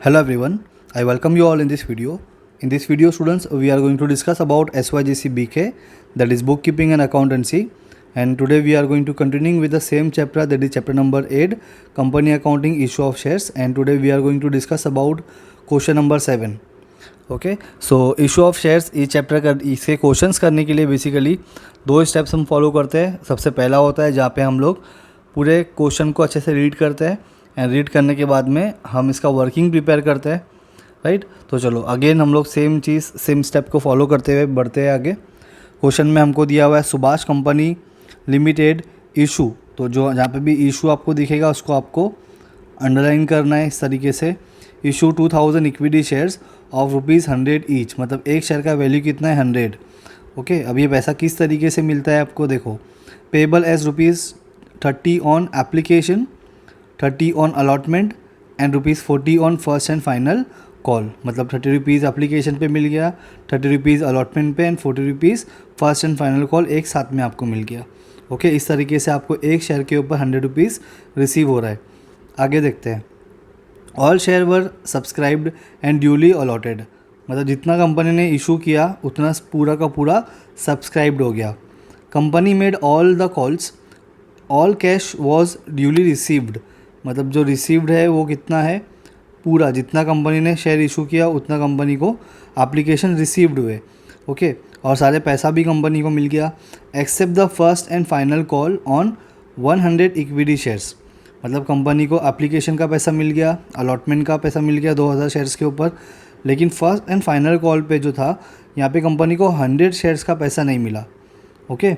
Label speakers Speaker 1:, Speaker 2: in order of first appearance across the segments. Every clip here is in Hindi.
Speaker 1: Hello everyone, I welcome you all in this video. In this video students, we are going to discuss about SYGC BK, that is bookkeeping and accountancy, and today we are going to continuing with the same chapter, that is chapter number 8, company accounting, issue of shares, and today we are going to discuss about question number 7. Okay so issue of shares ये चैप्टर कर इसके क्वेश्चंस करने के लिए बेसिकली दो स्टेप्स हम फॉलो करते हैं. सबसे पहला होता है जहाँ पे हम लोग पूरे क्वेश्चन को अच्छे से रीड करते हैं एंड रीड करने के बाद में हम इसका वर्किंग प्रिपेयर करते हैं, राइट. तो चलो अगेन हम लोग सेम चीज़ सेम स्टेप को फॉलो करते हुए बढ़ते हैं आगे. क्वेश्चन में हमको दिया हुआ है सुभाष कंपनी लिमिटेड इशू. तो जो जहाँ पे भी इशू आपको दिखेगा उसको आपको अंडरलाइन करना है इस तरीके से. Issue 2000 equity shares of ₹100 each, मतलब एक शेयर का वैल्यू कितना है 100. ओके, अब ये पैसा किस तरीके से मिलता है आपको देखो. Payable as ₹30 on application, 30 on allotment and ₹40 on first and final call. मतलब ₹30 एप्लीकेशन पे मिल गया, ₹30 अलॉटमेंट पे and ₹40 first and final call एक साथ में आपको मिल गया. ओके, इस तरीके से आपको एक शेयर के ऊपर ₹100 रिसीव हो रहा है. आगे देखते हैं. All share were subscribed and duly allotted, मतलब जितना कंपनी ने इशू किया उतना पूरा का पूरा सब्सक्राइब्ड हो गया. Company made all the calls, all cash was duly received, मतलब जो रिसीव्ड है वो कितना है, पूरा जितना कंपनी ने शेयर इशू किया उतना कंपनी को एप्लीकेशन रिसीव्ड हुए. ओके, और सारे पैसा भी कंपनी को मिल गया. Except the first and final call on 100 equity shares, मतलब कंपनी को एप्लीकेशन का पैसा मिल गया, अलॉटमेंट का पैसा मिल गया 2000 शेयर्स के ऊपर, लेकिन फर्स्ट एंड फाइनल कॉल पे जो था यहाँ पे कंपनी को 100 शेयर्स का पैसा नहीं मिला. Okay,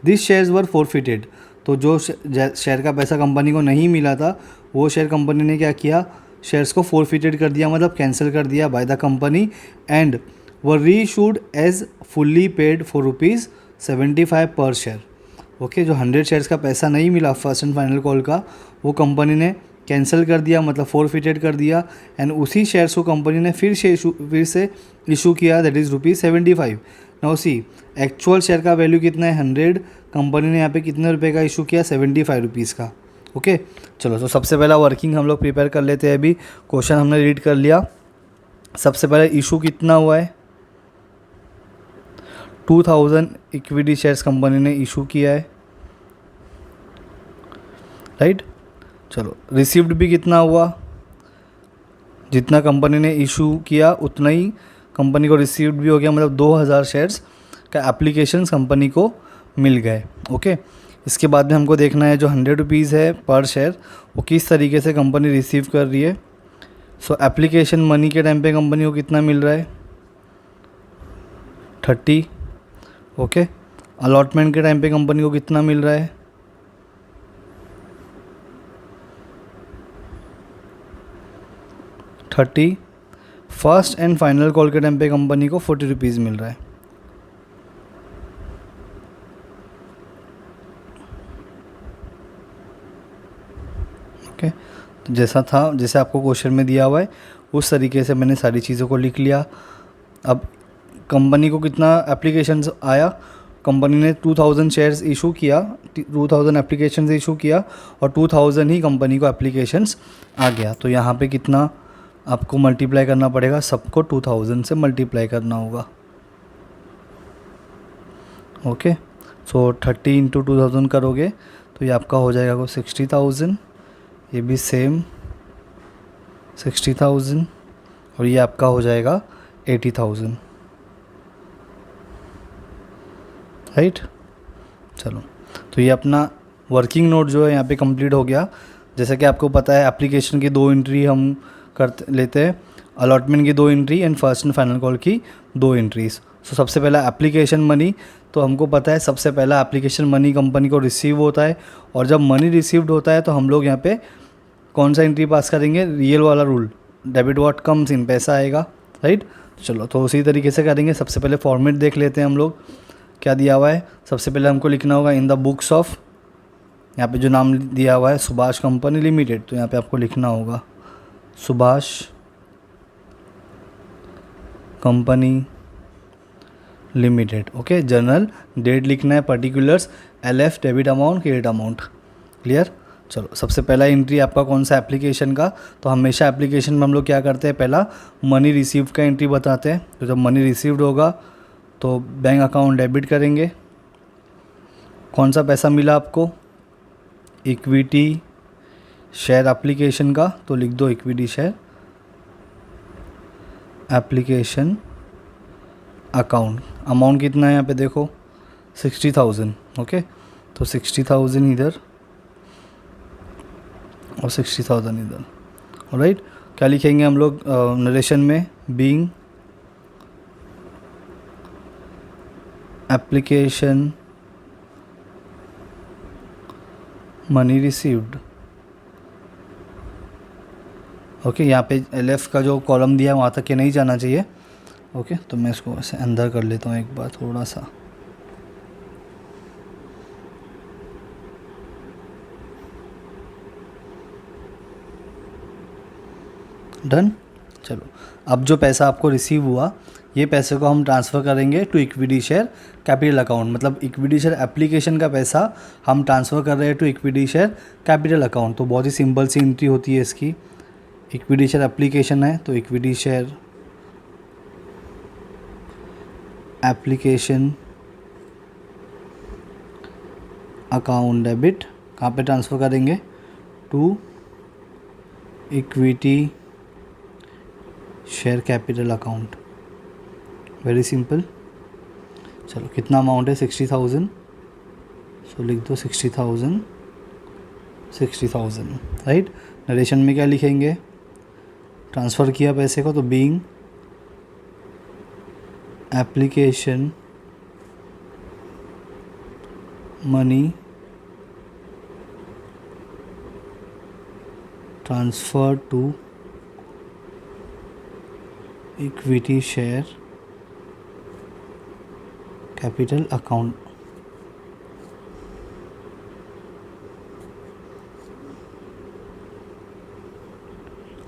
Speaker 1: this shares were forfeited, तो जो शेयर का पैसा कंपनी को नहीं मिला था वो शेयर कंपनी ने क्या किया, शेयर्स को फॉरफिटेड कर दिया, मतलब कैंसिल कर दिया by the company, and were reissued as fully paid for ₹75 पर शेयर. ओके, जो 100 शेयर्स का पैसा नहीं मिला फर्स्ट एंड फाइनल कॉल का वो कंपनी ने कैंसिल कर दिया, मतलब फॉरफिटेड कर दिया, एंड उसी शेयर्स को कंपनी ने फिर से इशू किया, that is ₹75. Now see actual share का वैल्यू कितना है 100, कंपनी ने यहाँ पे कितने रुपए का इशू किया ₹75 का. ओके, चलो तो सबसे पहला वर्किंग हम लोग प्रिपेयर कर लेते हैं. अभी क्वेश्चन हमने रीड कर लिया. सबसे पहले इशू कितना हुआ है, 2000 इक्विटी शेयर्स कंपनी ने इशू किया है, राइट. चलो रिसीव्ड भी कितना हुआ, जितना कंपनी ने इशू किया उतना ही कंपनी को रिसीव्ड भी हो गया, मतलब 2000 शेयर्स का एप्लीकेशन कंपनी को मिल गए. ओके, इसके बाद में हमको देखना है जो ₹100 है पर शेयर वो किस तरीके से कंपनी रिसीव कर रही है. सो एप्लीकेशन मनी के टाइम पे कंपनी को कितना मिल रहा है 30. ओके, अलॉटमेंट के टाइम पे कंपनी को कितना मिल रहा है 30. फर्स्ट एंड फाइनल कॉल के टाइम पे कंपनी को ₹40 मिल रहा है. ओके, तो जैसे आपको क्वेश्चन में दिया हुआ है उस तरीके से मैंने सारी चीज़ों को लिख लिया. अब कंपनी को कितना एप्लीकेशन आया, कंपनी ने 2000 शेयर्स इशू किया, 2000 एप्लीकेशंस इशू किया और 2000 ही कंपनी को एप्लीकेशंस आ गया. तो यहाँ पे कितना आपको मल्टीप्लाई करना पड़ेगा, सबको 2000 से मल्टीप्लाई करना होगा. ओके, सो 30 × 2000 करोगे तो ये आपका हो जाएगा 60,000, ये भी सेम 60,000 और ये आपका हो जाएगा 80,000, राइट. चलो तो ये अपना वर्किंग नोट जो है यहाँ पे कंप्लीट हो गया. जैसे कि आपको पता है एप्लीकेशन की 2 एंट्री हम लेते हैं, अलॉटमेंट की 2 entry and first and final call की 2 एंट्रीज. सो सबसे पहला एप्लीकेशन मनी, तो हमको पता है सबसे पहला एप्लीकेशन मनी कंपनी को रिसीव होता है, और जब मनी रिसीव्ड होता है तो हम लोग यहाँ पे कौन सा एंट्री पास करेंगे, रियल वाला rule, debit what comes in, पैसा आएगा, राइट. चलो तो उसी तरीके से करेंगे. सबसे पहले फॉर्मेट देख लेते हैं हम लोग क्या दिया हुआ है. सबसे पहले हमको लिखना होगा इन द बुक्स ऑफ, यहाँ पे जो नाम दिया हुआ है सुभाष कंपनी लिमिटेड, तो यहाँ पे आपको लिखना होगा Subhash company limited. Okay, journal, date लिखना है, particulars, LF debit amount, credit amount. Clear. चलो, सबसे पहला एंट्री आपका कौन सा एप्लीकेशन का, तो हमेशा एप्लीकेशन में हम लोग क्या करते हैं, पहला मनी रिसीव्ड का एंट्री बताते हैं। तो जब मनी रिसीव्ड होगा तो बैंक अकाउंट डेबिट करेंगे। कौन सा पैसा मिला आपको, इक्विटी शेयर एप्लीकेशन का, तो लिख दो equity share application account. Amount कितना है यहाँ पे देखो 60,000। ओके, तो 60,000 इधर और 60,000 इधर। ऑलराइट, क्या लिखेंगे हम लोग नरेशन में, being application money received. Okay, यहाँ पे LF का जो कॉलम दिया है वहाँ तक के नहीं जाना चाहिए। ओके, तो मैं इसको ऐसे अंदर कर लेता हूँ एक बार थोड़ा सा। डन। चलो, अब जो पैसा आपको रिसीव हुआ, ये पैसे को हम ट्रांसफ़र करेंगे to equity share capital account. मतलब इक्विटी शेयर एप्लीकेशन का पैसा हम ट्रांसफ़र कर रहे हैं to equity share capital account. तो बहुत ही सिंपल सी एंट्री होती है इसकी। इक्विटी शेयर एप्लीकेशन है तो equity share application account debit, कहाँ पे ट्रांसफ़र करेंगे, to equity share capital account. Very simple. चलो, कितना अमाउंट है 60,000, सो लिख दो 60,000 60,000। राइट, नरेशन में क्या लिखेंगे, ट्रांसफ़र किया पैसे को, तो being application money transfer to equity share capital account.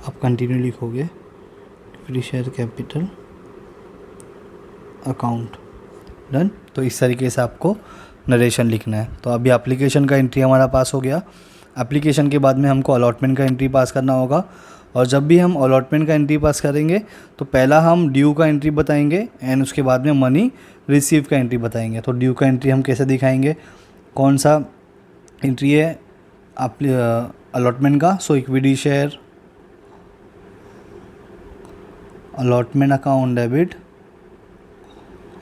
Speaker 1: आप कंटिन्यू लिखोगे equity share capital account. Done. तो इस तरीके से आपको नरेशन लिखना है। तो अभी एप्लीकेशन का एंट्री हमारा पास हो गया। एप्लीकेशन के बाद में हमको अलॉटमेंट का एंट्री पास करना होगा। और जब भी हम अलॉटमेंट का एंट्री पास करेंगे तो पहला हम ड्यू का एंट्री बताएंगे एंड उसके बाद में मनी रिसीव का एंट्री बताएंगे। तो ड्यू का एंट्री हम कैसे दिखाएंगे, कौन सा एंट्री है अलॉटमेंट का, so equity share allotment account debit.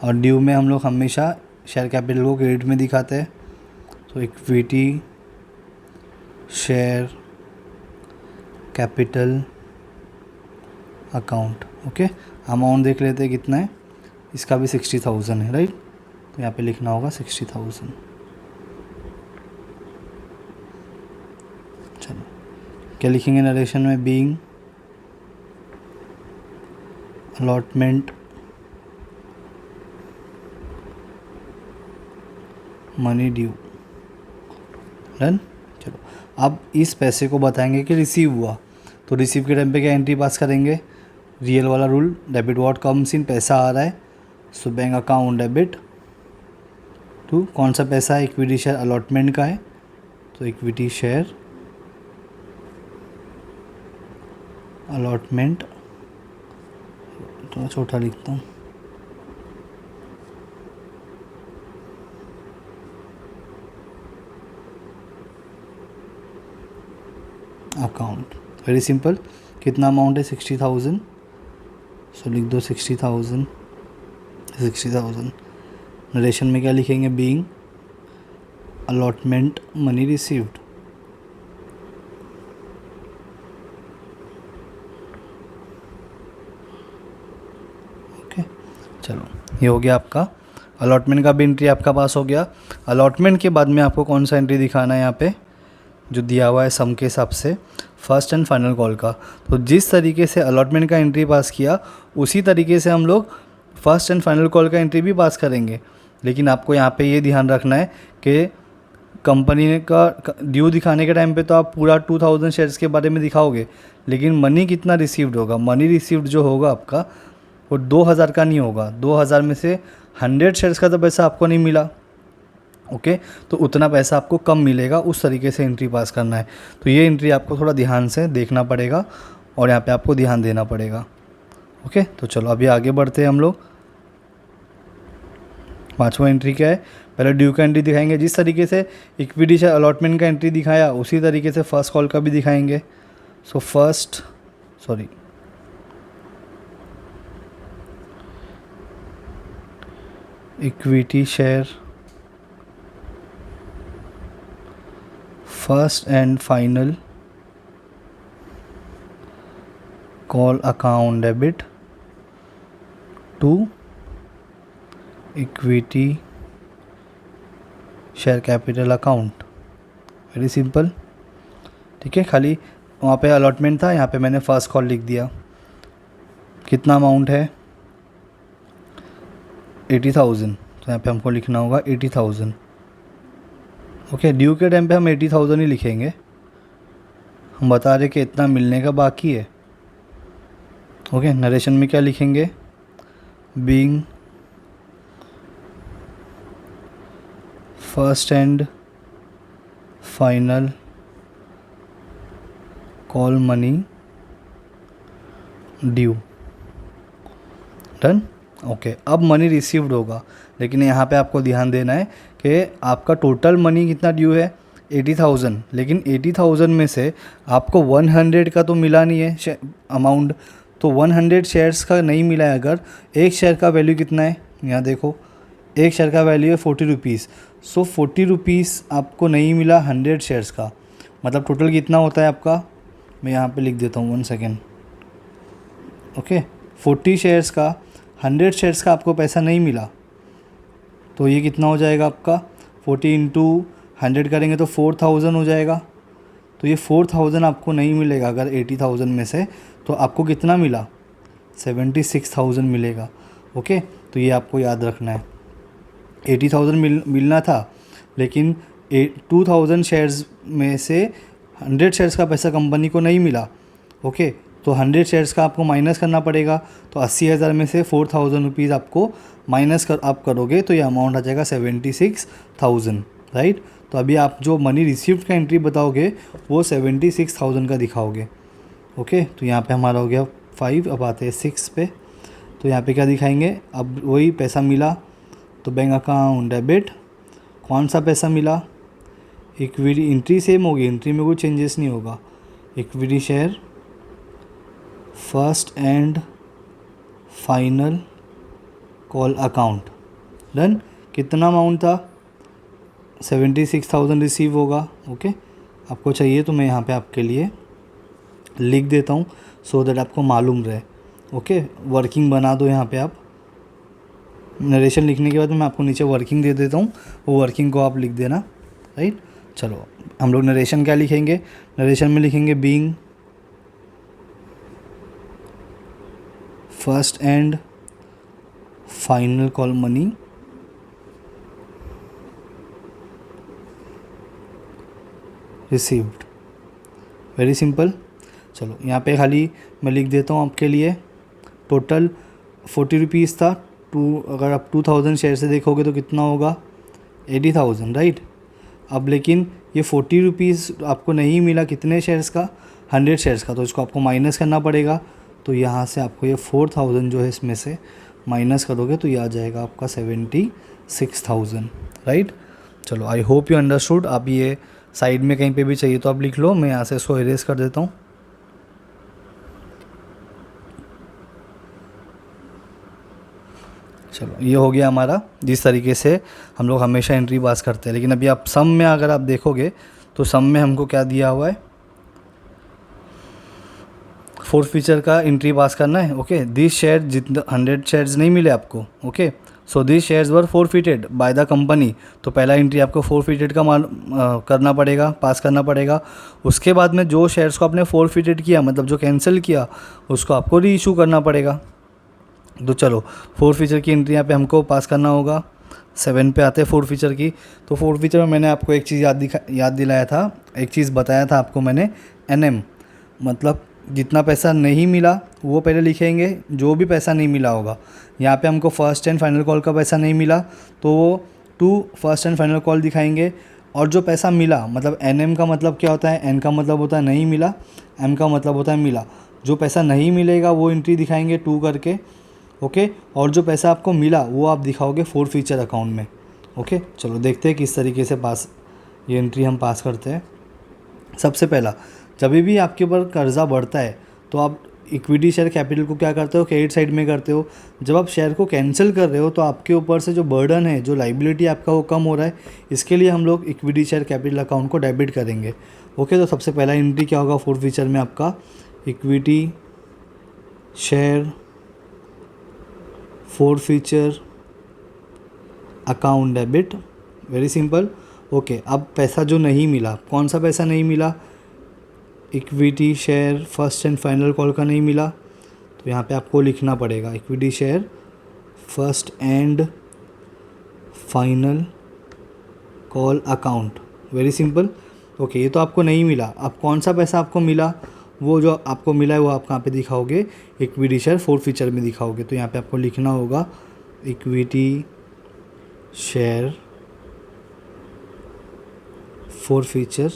Speaker 1: और ड्यू में हम लोग हमेशा शेयर कैपिटल को क्रेडिट में दिखाते हैं, तो equity share capital account. Okay, amount देख लेते हैं कितना है, इसका भी 60,000 है। राइट, तो यहाँ पे लिखना होगा 60,000। चलो, क्या लिखेंगे नरेशन में, being allotment money due. Done. चलो, अब इस पैसे को बताएंगे कि रिसीव हुआ। तो रिसीव के टाइम पे क्या एंट्री पास करेंगे, रियल वाला rule, debit what comes in, पैसा आ रहा है, so bank account debit to, कौन सा पैसा है, इक्विटी शेयर अलॉटमेंट का है, तो इक्विटी शेयर अलॉटमेंट, थोड़ा छोटा लिखता हूँ, अकाउंट। Very simple. कितना अमाउंट है 60,000, सो लिख दो 60,000 60,000। नरेशन में क्या लिखेंगे, being allotment money received. Okay, चलो, ये हो गया आपका अलॉटमेंट का भी एंट्री आपका पास हो गया। अलॉटमेंट के बाद में आपको कौन सा एंट्री दिखाना है, यहाँ पे जो दिया हुआ है सम के हिसाब से फर्स्ट एंड फाइनल कॉल का। तो जिस तरीके से अलॉटमेंट का एंट्री पास किया उसी तरीके से हम लोग फर्स्ट एंड फाइनल कॉल का एंट्री भी पास करेंगे। लेकिन आपको यहाँ पे ये ध्यान रखना है कि कंपनी का ड्यू दिखाने के टाइम पे तो आप पूरा 2000 शेयर्स के बारे में दिखाओगे, लेकिन मनी कितना रिसीव्ड होगा, मनी रिसीव्ड जो होगा आपका वो 2000 का नहीं होगा। 2000 में से 100 शेयर्स का तो पैसा आपको नहीं मिला, ओके, तो उतना पैसा आपको कम मिलेगा, उस तरीके से एंट्री पास करना है। तो ये एंट्री आपको थोड़ा ध्यान से देखना पड़ेगा और यहाँ पे आपको ध्यान देना पड़ेगा। ओके, तो चलो अभी आगे बढ़ते हैं हम लोग। पांचवा एंट्री क्या है, पहले ड्यू का एंट्री दिखाएंगे। जिस तरीके से इक्विटी शेयर अलॉटमेंट का एंट्री दिखाया उसी तरीके से फर्स्ट कॉल का भी दिखाएंगे। So equity share first and final call account debit to equity share capital account. Very simple, ठीक है। खाली वहाँ पे अलॉटमेंट था, यहाँ पे मैंने फर्स्ट कॉल लिख दिया। कितना अमाउंट है, 80,000, तो यहाँ पे हमको लिखना होगा 80,000। ओके, ड्यू के टाइम पे हम 80,000 ही लिखेंगे, हम बता रहे कि इतना मिलने का बाकी है। ओके, नरेशन में क्या लिखेंगे, being first and final call money due, done. Okay, अब मनी रिसीव्ड होगा, लेकिन यहाँ पे आपको ध्यान देना है कि आपका टोटल मनी कितना ड्यू है, 80,000, लेकिन 80,000 में से आपको 100 का तो मिला नहीं है अमाउंट, तो 100 शेयर्स का नहीं मिला है। अगर एक शेयर का वैल्यू कितना है, यहाँ देखो, एक शेयर का वैल्यू है 40 रुपीज़। सो 40 रुपीज़ आपको नहीं मिला 100 शेयर्स का, मतलब टोटल कितना होता है आपका, मैं यहाँ पे लिख देता हूँ 1 सेकेंड। ओके, 40 शेयर्स का 100 शेयर्स का आपको पैसा नहीं मिला, तो ये कितना हो जाएगा आपका, 40 इंटू 100 करेंगे तो 4,000 हो जाएगा। तो ये 4,000 आपको नहीं मिलेगा अगर 80,000 में से, तो आपको कितना मिला, 76,000 मिलेगा। ओके, तो ये आपको याद रखना है। 80,000 मिलना था, लेकिन 2,000 शेयर्स में से 100 शेयर्स का पैसा कंपनी को नहीं मिला। ओके, तो 100 शेयर्स का आपको माइनस करना पड़ेगा, तो 80,000 में से 4,000 रुपीज़ आपको माइनस आप करोगे तो ये अमाउंट आ जाएगा 76,000, राइट। तो अभी आप जो मनी रिसीव्ड का एंट्री बताओगे वो 76,000 का दिखाओगे। ओके, तो यहाँ पे हमारा हो गया 5, अब आते हैं 6 पे। तो यहाँ पे क्या दिखाएंगे, अब वही पैसा मिला, तो बैंक अकाउंट डेबिट, कौन सा पैसा मिला, इक्विटी, एंट्री सेम होगी, एंट्री में कोई चेंजेस नहीं होगा, equity share first and final call account, done. कितना अमाउंट था, 76,000 रिसीव होगा। ओके, आपको चाहिए तो मैं यहाँ पे आपके लिए लिख देता हूँ सो दैट आपको मालूम रहे। ओके, वर्किंग बना दो यहाँ पे आप, नरेशन लिखने के बाद मैं आपको नीचे वर्किंग दे देता हूँ, वो वर्किंग को आप लिख देना, राइट। चलो हम लोग नरेशन क्या लिखेंगे, नरेशन में लिखेंगे being first and final call money received. Very simple. चलो यहाँ पे खाली मैं लिख देता हूँ आपके लिए, टोटल 40 रुपीज़ था, अगर आप 2,000 शेयर से देखोगे तो कितना होगा, 80,000, राइट। अब लेकिन ये 40 रुपीज़ आपको नहीं मिला कितने शेयर्स का, 100 शेयर्स का, तो इसको आपको माइनस करना पड़ेगा। तो यहाँ से आपको ये 4,000 जो है इसमें से माइनस करोगे तो ये आ जाएगा आपका 76,000, राइट। चलो आई होप यू अंडरस्टूड। आप ये साइड में कहीं पे भी चाहिए तो आप लिख लो, मैं यहाँ से इसको इरेज कर देता हूँ। चलो ये हो गया हमारा, जिस तरीके से हम लोग हमेशा एंट्री पास करते हैं। लेकिन अभी आप सम में अगर आप देखोगे तो सम में हमको क्या दिया हुआ है, फोर्थ फीचर का एंट्री पास करना है। ओके, दिस शेयर जितना 100 शेयर्स नहीं मिले आपको, okay, so this shares were forfeited bye the company. तो पहला एंट्री आपको फोरफिटेड का करना पड़ेगा, पास करना पड़ेगा। उसके बाद में जो शेयर्स को आपने फोरफिटेड किया, मतलब जो कैंसिल किया, उसको आपको री इशू करना पड़ेगा। तो चलो फोर्थ फीचर की एंट्री यहाँ पे हमको पास करना होगा। 7 पे आते हैं फोर्थ फीचर की। तो फोर्थ फीचर में मैंने आपको एक चीज़ याद दिलाया था, एक चीज़ बताया था आपको मैंने, NM, मतलब जितना पैसा नहीं मिला वो पहले लिखेंगे, जो भी पैसा नहीं मिला होगा। यहाँ पे हमको फर्स्ट एंड फाइनल कॉल का पैसा नहीं मिला तो वो to first and final call दिखाएंगे, और जो पैसा मिला मतलब NM का मतलब क्या होता है, N का मतलब होता है नहीं मिला, M का मतलब होता है मिला। जो पैसा नहीं मिलेगा वो एंट्री दिखाएंगे 2 करके, ओके। और जो पैसा आपको मिला वो आप दिखाओगे फोर फीचर अकाउंट में, ओके। चलो देखते हैं किस तरीके से ये एंट्री हम पास करते हैं। सबसे पहला, जब भी आपके ऊपर कर्ज़ा बढ़ता है तो आप इक्विटी शेयर कैपिटल को क्या करते हो, क्रेडिट साइड में करते हो। जब आप शेयर को कैंसिल कर रहे हो तो आपके ऊपर से जो बर्डन है, जो लाइबिलिटी आपका वो कम हो रहा है, इसके लिए हम लोग इक्विटी शेयर कैपिटल अकाउंट को डेबिट करेंगे, ओके। तो सबसे पहला एंट्री क्या होगा फोर फीचर में आपका, equity share four feature account debit, very simple, okay. अब पैसा जो नहीं मिला, कौन सा पैसा नहीं मिला, equity share first and final call का नहीं मिला, तो यहाँ पे आपको लिखना पड़ेगा equity share first and final call account, very simple, okay. ये तो आपको नहीं मिला। अब कौन सा पैसा आपको मिला, वो जो आपको मिला है वो आप कहाँ पे दिखाओगे, इक्विटी शेयर फोर फीचर में दिखाओगे। तो यहाँ पे आपको लिखना होगा equity share four feature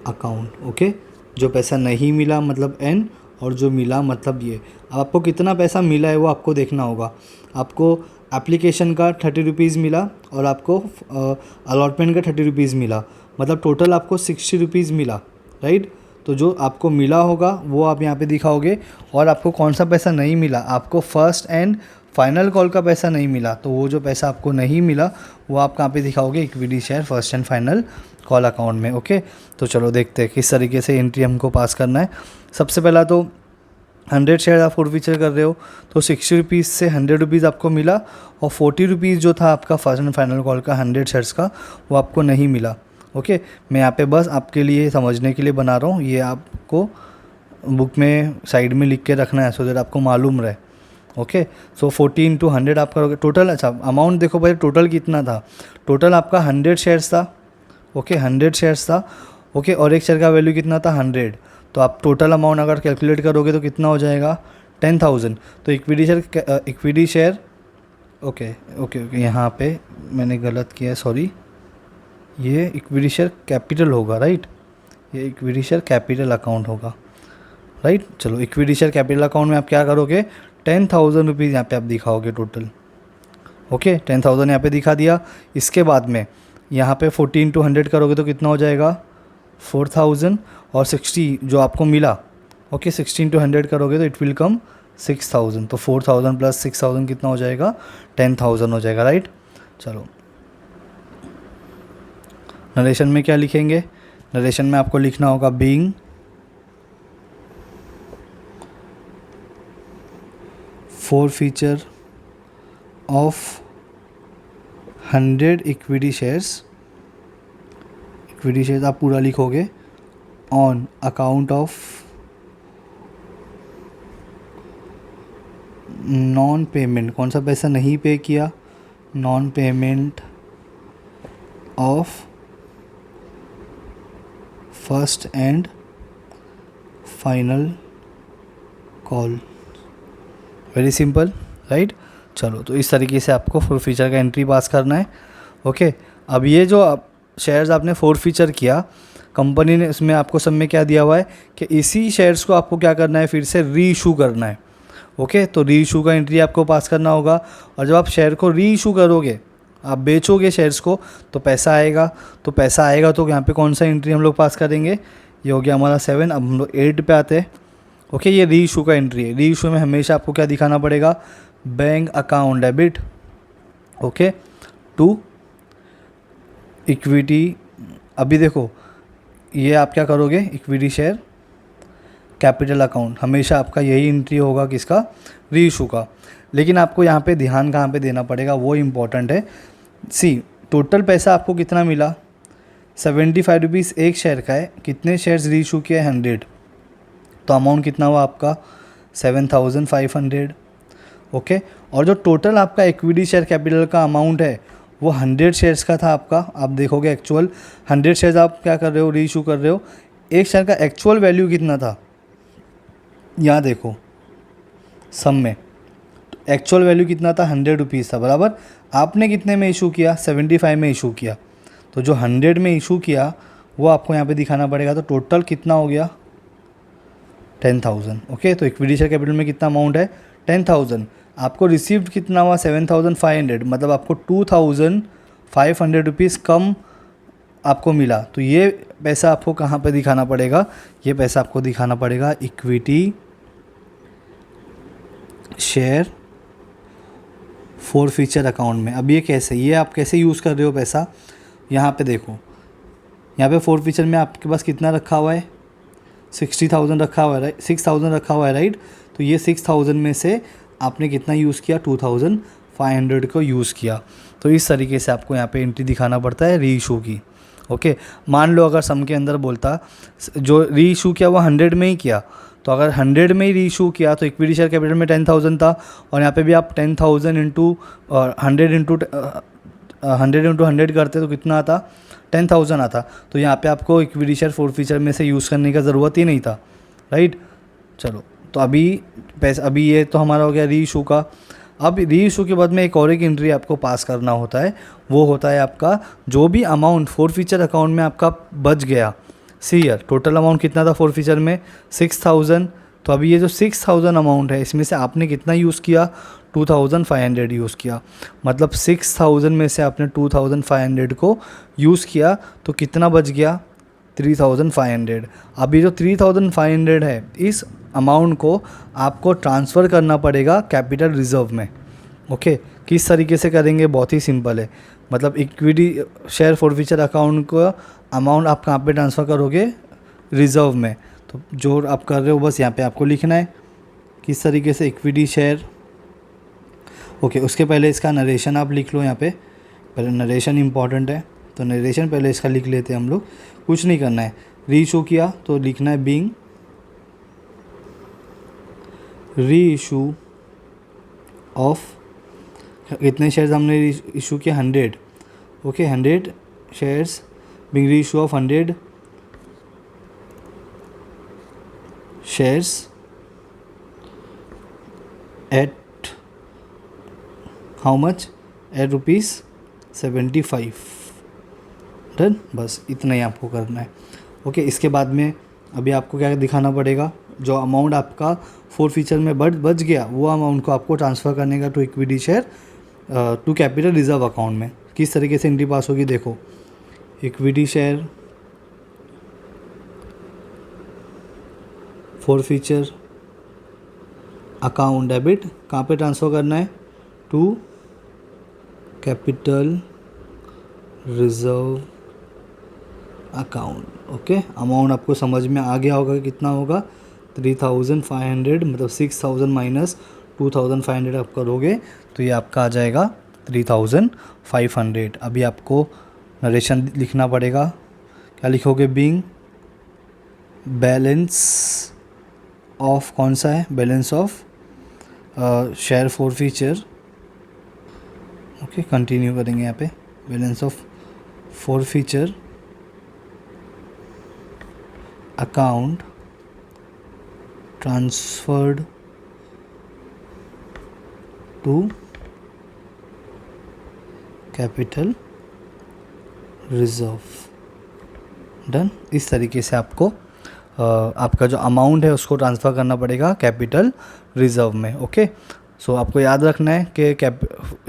Speaker 1: account, okay. जो पैसा नहीं मिला मतलब N, और जो मिला मतलब ये। अब आपको कितना पैसा मिला है वो आपको देखना होगा। आपको एप्लीकेशन का 30 रुपीज़ मिला और आपको अलॉटमेंट का 30 रुपीज़ मिला, मतलब टोटल आपको 60 रुपीज़ मिला, राइट। तो जो आपको मिला होगा वो आप यहाँ पे दिखाओगे। और आपको कौन सा पैसा नहीं मिला, आपको फर्स्ट एंड फाइनल कॉल का पैसा नहीं मिला, तो वो जो पैसा आपको नहीं मिला वो आप कहाँ पे दिखाओगे, equity share first and final call account में, ओके। तो चलो देखते हैं किस तरीके से एंट्री हमको पास करना है। सबसे पहला तो 100 शेयर आप फोर फीचर कर रहे हो, तो 60 रुपीज़ से 100 रुपीज़ आपको मिला, और 40 रुपीज़ जो था आपका फर्स्ट एंड फाइनल कॉल का 100 शेयर्स का, वो आपको नहीं मिला, ओके। मैं यहाँ पे बस आपके लिए समझने के लिए बना रहा हूँ, ये आपको बुक में साइड में लिख के रखना है सो दैट आपको मालूम रहे, ओके। सो 40 इंटू 100 आप करोगे टोटल। अच्छा अमाउंट देखो भाई, टोटल कितना था, टोटल आपका 100 शेयर्स था, ओके, 100 शेयर्स था, ओके। और एक शेयर का वैल्यू कितना था 100, तो आप टोटल अमाउंट अगर कैलकुलेट करोगे तो कितना हो जाएगा 10,000। तो equity share okay okay okay, यहाँ पे मैंने गलत किया है, सॉरी, ये इक्विटी शेयर कैपिटल होगा, राइट, ये इक्विटी शेयर कैपिटल अकाउंट होगा, राइट। चलो इक्विटी शेयर कैपिटल अकाउंट में आप क्या करोगे, 10,000 रुपीज़ यहाँ पे आप दिखाओगे टोटल, ओके। 10,000 यहाँ पे दिखा दिया। इसके बाद में यहाँ पे 40 इंटू 100 करोगे तो कितना हो जाएगा 4,000, और 60 जो आपको मिला, ओके, 60 इंटू 100 करोगे तो इट विल कम 6,000। तो 4,000 प्लस 6,000 कितना हो जाएगा 10,000 हो जाएगा, राइट। चलो नरेशन में क्या लिखेंगे, नरेशन में आपको लिखना होगा being four feature of 100 equity shares आप पूरा लिखोगे on account of non payment, कौन सा पैसा नहीं पे किया, non payment of first and final call, very simple, right. चलो तो इस तरीके से आपको फोर फीचर का एंट्री पास करना है, ओके। अब ये जो आप शेयर्स आपने फोर फीचर किया, कंपनी ने इसमें आपको सब में क्या दिया हुआ है कि इसी शेयर्स को आपको क्या करना है, फिर से री इशू करना है, ओके। तो री इशू का एंट्री आपको पास करना होगा। और जब आप शेयर को री इशू करोगे, आप बेचोगे शेयर्स को, तो पैसा आएगा, तो यहाँ पे कौन सा एंट्री हम लोग पास करेंगे, ये हो गया हमारा 7। अब हम लोग 8 पे आते हैं, ओके। ये री इशू का एंट्री है। री इशू में हमेशा आपको क्या दिखाना पड़ेगा, bank account debit, okay, to equity. अभी देखो ये आप क्या करोगे, इक्विटी शेयर कैपिटल अकाउंट, हमेशा आपका यही एंट्री होगा किसका, री इशू का। लेकिन आपको यहाँ पे ध्यान कहाँ पे देना पड़ेगा वो इम्पोर्टेंट है। सी टोटल पैसा आपको कितना मिला, 75 रुपीज़ एक शेयर का है, कितने शेयर्स री इशू किए 100, तो अमाउंट कितना हुआ आपका 7,500, ओके। और जो टोटल आपका इक्विटी शेयर कैपिटल का अमाउंट है वो 100 शेयर्स का था आपका। आप देखोगे एक्चुअल 100 शेयर्स आप क्या कर रहे हो, री इशू कर रहे हो। एक शेयर का एक्चुअल वैल्यू कितना था, यहाँ देखो सम में एक्चुअल वैल्यू कितना था 100 रुपीज़ था, बराबर। आपने कितने में इशू किया, 75 में इशू किया, तो जो 100 में इशू किया वो आपको यहाँ पे दिखाना पड़ेगा। तो टोटल कितना हो गया, 10,000। ओके, तो इक्विटी शेयर कैपिटल में कितना अमाउंट है, 10,000। आपको रिसीव्ड कितना हुआ, 7,500, मतलब आपको 2,500 रुपीज़ कम आपको मिला। तो ये पैसा आपको कहाँ पे दिखाना पड़ेगा, ये पैसा आपको दिखाना पड़ेगा इक्विटी शेयर फॉरफीचर अकाउंट में। अब ये कैसे, ये आप कैसे यूज़ कर रहे हो पैसा, यहाँ पे देखो, यहाँ पे फॉरफीचर में आपके पास कितना रखा हुआ है, 60,000 रखा हुआ है, राइट, 6,000 रखा हुआ है, राइट। तो ये 6,000 में से आपने कितना यूज़ किया, 2,500 को यूज़ किया। तो इस तरीके से आपको यहाँ पे एंट्री दिखाना पड़ता है री इशू की। ओके, मान लो अगर सम के अंदर बोलता जो री इशू किया वो 100 में ही किया, तो अगर 100 में ही री इशू किया तो इक्विटी शेयर कैपिटल में 10,000 था, और यहाँ पे भी आप 10,000 इंटू 100 इंटू 100 करते तो कितना आता, 10,000 आता। तो यहाँ पे आपको इक्विटी शेयर फॉरफीचर में से यूज़ करने का ज़रूरत ही नहीं था, राइट। चलो, तो अभी ये तो हमारा हो गया री इशू का। अब री इशू के बाद में एक और एक एंट्री आपको पास करना होता है, वो होता है आपका जो भी अमाउंट फॉरफीचर अकाउंट में आपका बच गया। सी ईयर टोटल अमाउंट कितना था फॉरफीचर में, 6,000। तो अभी ये जो 6,000 अमाउंट है इसमें से आपने कितना यूज़ किया, 2,500 यूज़ किया। मतलब 6,000 में से आपने 2,500 को यूज़ किया, तो कितना बच गया, 3,500। अभी जो 3,500 है इस अमाउंट को आपको ट्रांसफ़र करना पड़ेगा कैपिटल रिज़र्व में। ओके, किस तरीके से करेंगे, बहुत ही सिंपल है। मतलब इक्विटी शेयर फॉरफीचर अकाउंट को अमाउंट आप कहाँ पे ट्रांसफ़र करोगे, रिज़र्व में। तो जो आप कर रहे हो बस यहाँ पे आपको लिखना है किस तरीके से, इक्विटी शेयर। ओके, उसके पहले इसका नरेशन आप लिख लो, यहाँ पे पहले नरेशन इंपॉर्टेंट है, तो नरेशन पहले इसका लिख लेते हैं हम लोग। कुछ नहीं करना है, री इशू किया तो लिखना है बीइंग री इशू ऑफ, कितने शेयर्स हमने इशू किया, 100। Okay, 100 shares being reissue of 100 shares at how much, at ₹75। Done, बस इतना ही आपको करना है। ओके, इसके बाद में अभी आपको क्या दिखाना पड़ेगा, जो अमाउंट आपका फॉरफीचर में बच गया वो अमाउंट को आपको ट्रांसफ़र करने का to equity share to capital reserve account में। किस तरीके से एंट्री पास होगी देखो, equity share forfeiture account debit कहाँ पे ट्रांसफ़र करना है, to capital reserve account. Okay, amount आपको समझ में आ गया होगा कि कितना होगा, 3,500, मतलब 6,000 माइनस 2,500 आप करोगे तो ये आपका आ जाएगा 3,500। अभी आपको नरेशन लिखना पड़ेगा, क्या लिखोगे, बीइंग बैलेंस ऑफ, कौन सा है, balance of share forfeiture. Okay, continue करेंगे यहाँ पे, balance of forfeiture account transferred to capital reserve. Done, इस तरीके से आपको आपका जो अमाउंट है उसको ट्रांसफ़र करना पड़ेगा कैपिटल रिजर्व में। ओके, सो आपको याद रखना है कि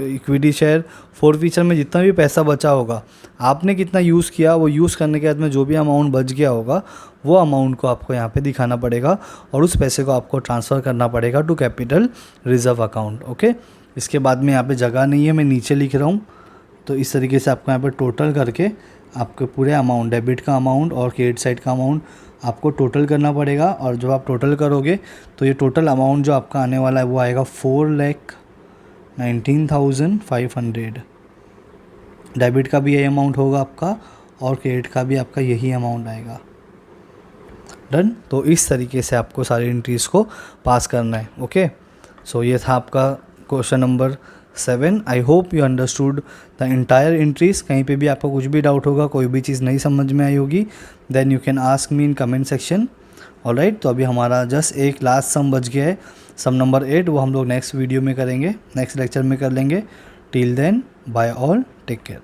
Speaker 1: इक्विटी शेयर फॉरफीचर में जितना भी पैसा बचा होगा, आपने कितना यूज़ किया, वो यूज़ करने के बाद में जो भी अमाउंट बच गया होगा वो अमाउंट को आपको यहाँ पे दिखाना पड़ेगा, और उस पैसे को आपको ट्रांसफ़र करना पड़ेगा to capital reserve account. Okay, इसके बाद में यहाँ पे जगह नहीं है, मैं नीचे लिख रहा हूँ। तो इस तरीके से आपको यहाँ पे टोटल करके आपके पूरे अमाउंट, डेबिट का अमाउंट और क्रेडिट साइड का अमाउंट आपको टोटल करना पड़ेगा। और जब आप टोटल करोगे तो ये टोटल अमाउंट जो आपका आने वाला है वो आएगा 4,19,500। डेबिट का भी यही अमाउंट होगा आपका, और क्रेडिट का भी आपका यही अमाउंट आएगा। डन, तो इस तरीके से आपको सारी एंट्रीज़ को पास करना है। ओके, सो ये था आपका question number 7। I hope you understood the entire entries. कहीं पे भी आपको कुछ भी डाउट होगा, कोई भी चीज़ नहीं समझ में आई होगी, then you can ask me in comment section. Alright, तो अभी हमारा जस्ट एक लास्ट सम बच गया है, सम नंबर 8, वो हम लोग नेक्स्ट वीडियो में करेंगे, नेक्स्ट लेक्चर में कर लेंगे। Till then Bye all. Take care.